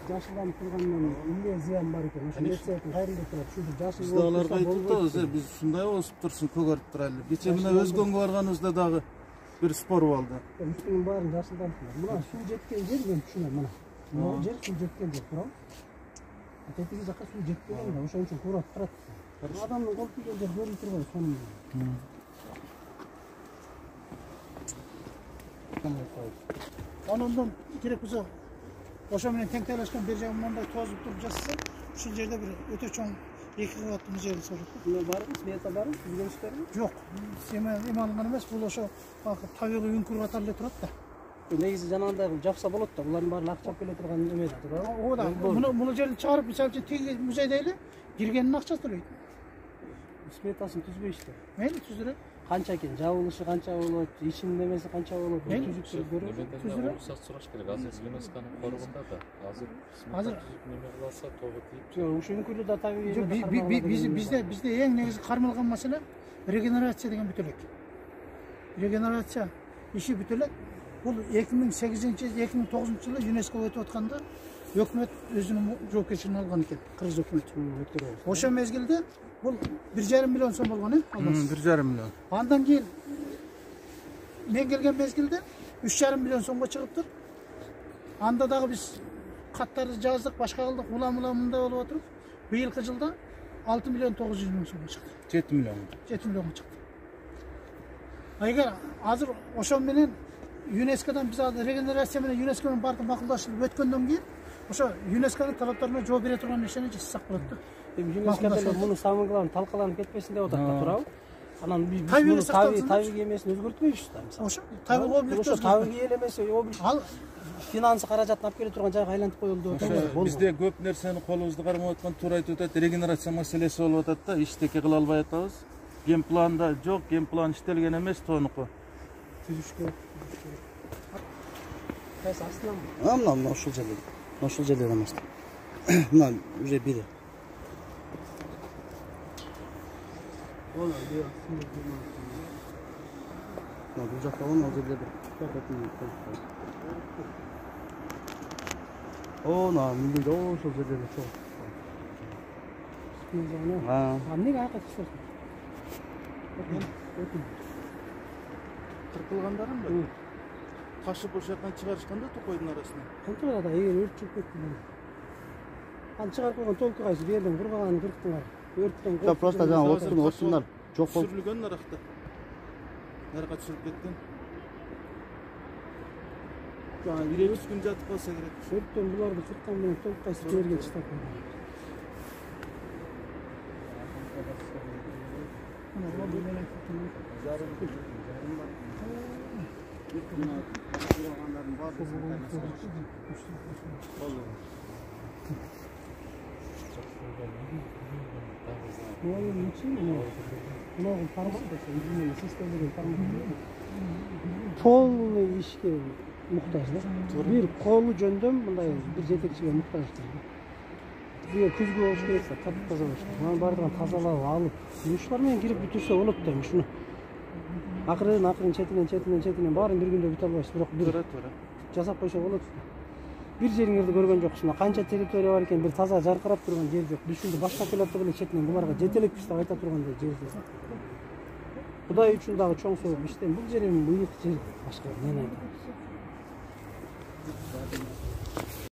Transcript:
Жашылданып тургандан эмне зыян бар экен? Ошо нерсени кайрылып турат. Ушунду жашыл Биз аларга айтып атабыз, биз ушундай болуп турсун, көгөрүп турайлы. Кече мына өзгөнгө барганыбызда дагы бир спор болду. Үстүнүн баарын жашылданып турат. Мына суу жеткен жер мен түшүнөм мына. Мына жер суу жеткен жер, туурабы? Тетиги жакка суу жетпеген да, ошон үчүн курап турат. Адамдын кол тийген жер көрүнүп турбайбы сонун. Onundan gerek bize oşa menен teң taylashgan бер жагы мындай тозуп туруп жатса, ушул жерде бир өтө чоң 2 кабаттуу музей салып. Бул барбы, смета барбы, түзгөнүштөрбү? Жок, эме алынган эмес, бул ошо табигый үңкүр катары эле турат да. Негизи жанагындай жапса болот да, булардын баары акчап келе турган эме да, туурабы? Ооба да, муну жерди чыгарып, мисалы үчүн тиги музейде эле киргенин акчасы төлөйт. Сметасын түзбөйсүздөр. Мейли түзүрөт. Канча экен, жабылышы канча болот, ичинин немеси канча болот, түзүктүрүп көрөбүз. Түзүрөт. Уруксат сураш керек. Азыр ЮНЕСКОнун коргунда да. Азыр неме кылса тобу тийип. Ушул үңкүрдү да табигый Бизде эң негизи кармалган маселе регенерация деген бүтө элек. Регенерация иши бүтө элек. Бул 2008-2009 жылы ЮНЕСКО өтүп атканда өкмөт өзүнүн жоопкерчилигин алган экен, кыргыз өкмөтү. Ошо мезгилде бул 1,5 миллион сом болгон, 1,5 миллион. Андан кийин мен келген мезгилде 3,5 миллион сомго чыгыптыр. Анда дагы биз каттарды жаздык, башка кылдык, улам-мындай болуп отуруп, быйылкы жылда 6 миллион 900 миң сомго чыкты. 7 миллион. 7 миллионго чыкты. Эгер азыр ошол менен ЮНЕСКОдан биз регенерация менен ЮНЕСКО менен бардык макулдашып өткөндөн кийин ошо ЮНЕСКонун талаптарына жооп бере турган нерсени жасасак болот да. ЮНЕСКО деле муну самыйланып талкаланып кетпесин деп атат да, туурабы? Анан биз муну табигый эмесин өзгөртпөйбүз да, мисалы. Ошо табигый объект. Ошо табигый эмеси объект. Ал финансы каражатын алып келе турган жайга айлантып коюлду деп атат. Бизде көп нерсени колубузду кармап аткан туура айтып атат, регенерация маселеси болуп атат да, иштеке кыла албай атабыз. Генпланда жок, генплан иштелген эмес тоонуку. Түзүшкө. Кайсы астынан? Мына ушул жерде. Ушул жерде эмес. Мына уже бири. Бул жакта ал жерде бир. Мындай ошол жерде чоң. Эмнеге айкап чыксак? Кыркылгандарынбы? Ташып ошол жактан чыгарышканда токойдун арасына. Канча да эгер өрт чыгып кетти. Аны чыгарып койгон толку кайсы бердин кургаганын кырктыңар. Өрттөн коркуп. Просто жаңа оттундар жок болуп сүрүлгөн наракта. Наракка түшүрүп кеткен. Жаңа 2 күн жатып калса керек. Өрттөн буларды кырткан менен толку кайсы жерге чыгып койгон. Полный ишке муктаж да. Бир колу жөндөм мындай бир жетекчиге муктаж. Бир күзгү болуш керек да, катып таза болуш керек. Анын баардыгын тазалап алып, жумушчулар менен кирип бүтүрсө болот да ушуну. Акырын четинен баарын бир күндө бүтө албайсыз, бирок бир жасап койсо болот. Бир жериңерди көргөн жоксуң. Канча территория бар экен, бир таза жаркырап турган жер жок. Бүшүндү баштап келатып эле четинен буларга жетелекпиз деп айта тургандай жер жок. Кудай үчүн дагы чоң сооп иштен бул жерим ыйык жер, башка эмне айтам.